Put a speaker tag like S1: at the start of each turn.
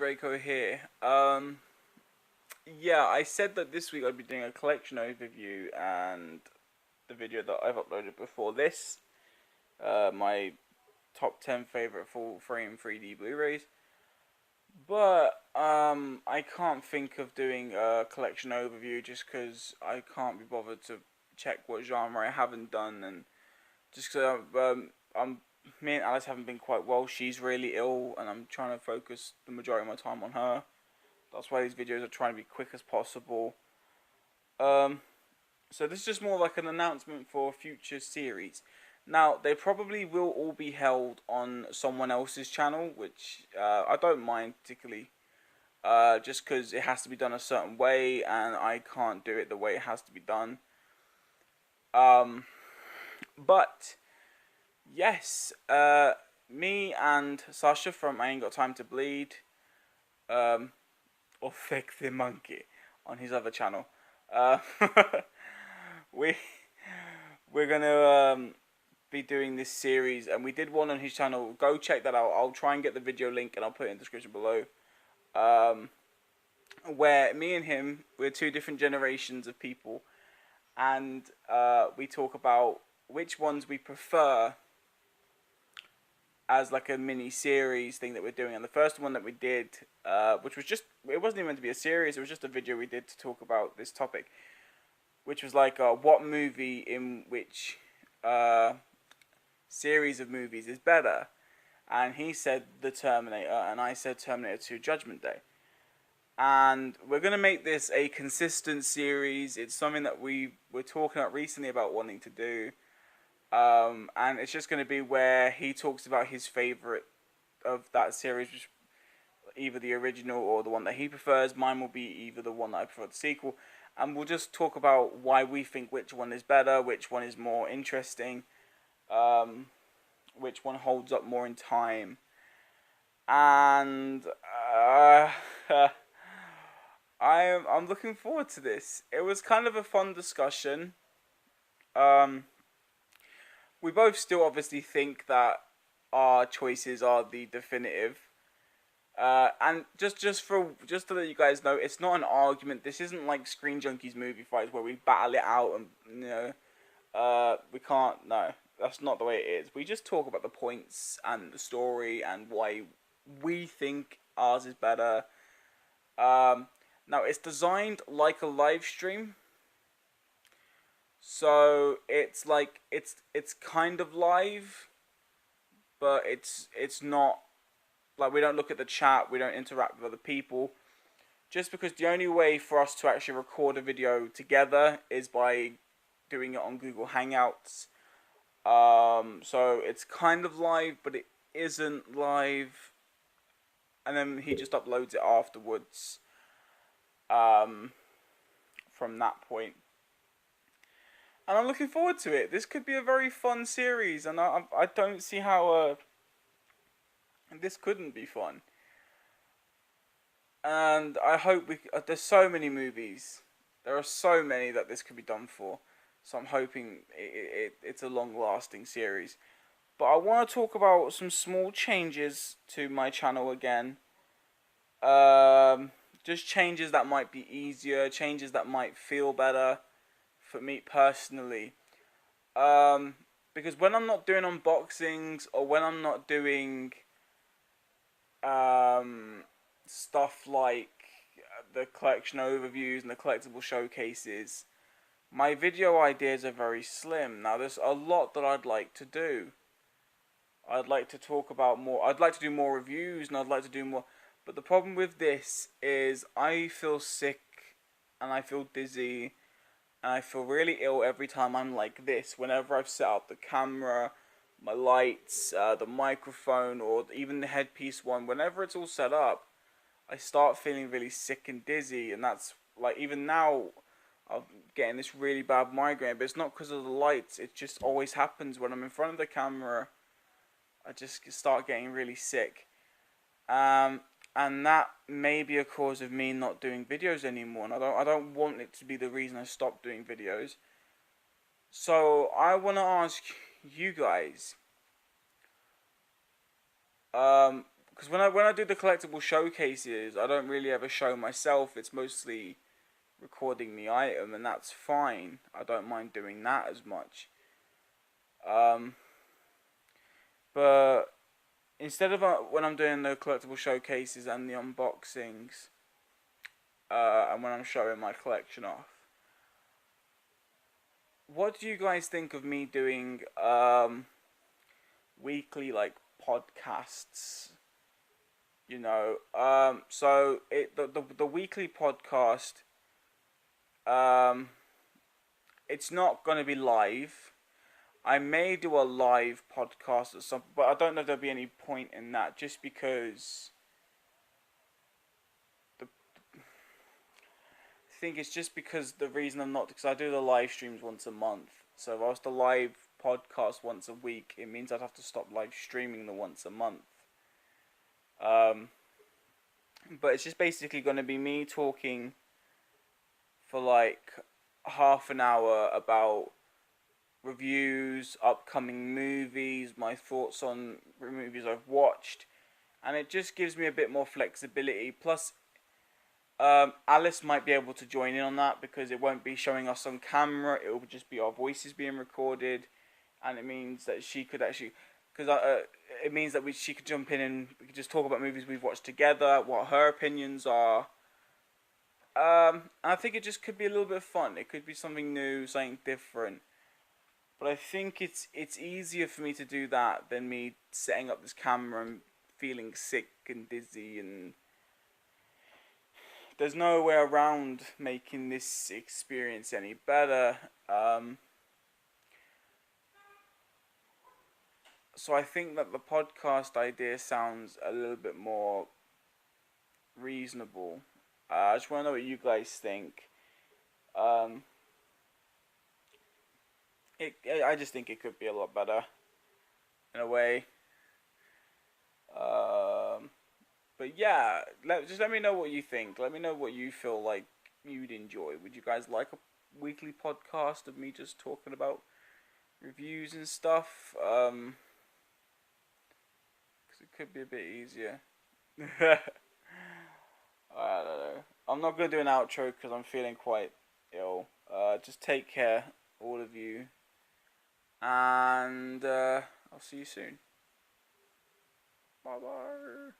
S1: Draco here. Yeah, I said that this week I'd be doing a collection overview and the video that I've uploaded before this, my top 10 favorite full frame 3D Blu-rays. But I can't think of doing a collection overview just because I can't be bothered to check what genre I haven't done, and just because me and Alice haven't been quite well. She's really ill, and I'm trying to focus the majority of my time on her. That's why these videos are trying to be quick as possible. So this is just more like an announcement for a future series. Now, they probably will all be held on someone else's channel, which I don't mind particularly, just because it has to be done a certain way, and I can't do it the way it has to be done. But yes, me and Sacha from I Ain't Got Time to Bleed, or Fake the Monkey on his other channel, we're gonna be doing this series, and we did one on his channel. Go check that out. I'll try and get the video link and I'll put it in the description below. Where me and him, we're two different generations of people, and we talk about which ones we prefer as like a mini series thing that we're doing. And the first one that we did, which was just, it wasn't even meant to be a series, it was just a video we did to talk about this topic, which was like what movie in which series of movies is better. And he said The Terminator, and I said Terminator 2 Judgment Day. And we're going to make this a consistent series. It's something that we were talking about recently about wanting to do. And it's just going to be where he talks about his favourite of that series, which either the original or the one that he prefers. Mine will be either the one that I prefer, the sequel. And we'll just talk about why we think which one is better, which one is more interesting, which one holds up more in time. And I'm looking forward to this. It was kind of a fun discussion. We both still obviously think that our choices are the definitive. And just to let you guys know, it's not an argument. This isn't like Screen Junkies movie fights where we battle it out and we can't. No, that's not the way it is. We just talk about the points and the story and why we think ours is better. Now it's designed like a live stream. So it's like it's kind of live, but it's not like we don't look at the chat, we don't interact with other people. Just because the only way for us to actually record a video together is by doing it on Google Hangouts. So it's kind of live, but it isn't live. And then he just uploads it afterwards. From that point. And I'm looking forward to it. This could be a very fun series, and I don't see how this couldn't be fun. And I hope there's so many movies. There are so many that this could be done for. So I'm hoping it's a long-lasting series. But I want to talk about some small changes to my channel again. Just changes that might be easier, changes that might feel better for me personally. Because when I'm not doing unboxings, or when I'm not doing stuff like the collection overviews and the collectible showcases, my video ideas are very slim. Now there's a lot that I'd like to do. I'd like to talk about more. I'd like to do more reviews, and I'd like to do more. But the problem with this is I feel sick, and I feel dizzy, and I feel really ill every time I'm like this. Whenever I've set up the camera, my lights, the microphone, or even the headpiece one, whenever it's all set up, I start feeling really sick and dizzy. And that's like, even now, I'm getting this really bad migraine. But it's not because of the lights. It just always happens when I'm in front of the camera. I just start getting really sick. And that may be a cause of me not doing videos anymore, and I don't want it to be the reason I stop doing videos. So I want to ask you guys, because when I do the collectible showcases, I don't really ever show myself. It's mostly recording the item, and that's fine. I don't mind doing that as much. Um, but instead of when I'm doing the collectible showcases and the unboxings, and when I'm showing my collection off, what do you guys think of me doing weekly like podcasts? You know, so the weekly podcast, um, it's not gonna be live. I may do a live podcast or something, but I don't know if there'll be any point in that, just because the I think it's just because the reason I'm not, because I do the live streams once a month. So if I was to live podcast once a week, it means I'd have to stop live streaming the once a month. Um, but it's just basically going to be me talking for like half an hour about reviews, upcoming movies, my thoughts on movies I've watched, and it just gives me a bit more flexibility. Plus, Alice might be able to join in on that because it won't be showing us on camera. It will just be our voices being recorded, and it means that she could actually, because it means that she could jump in and we could just talk about movies we've watched together, what her opinions are. And I think it just could be a little bit of fun. It could be something new, something different. But I think it's easier for me to do that than me setting up this camera and feeling sick and dizzy, and there's no way around making this experience any better. So I think that the podcast idea sounds a little bit more reasonable. I just want to know what you guys think. Um, I just think it could be a lot better in a way. Um, but yeah, just let me know what you think. Let me know what you feel like you'd enjoy. Would you guys like a weekly podcast of me just talking about reviews and stuff? 'Cause it could be a bit easier. I don't know. I'm not gonna do an outro because I'm feeling quite ill. Just take care, all of you, and I'll see you soon. Bye bye.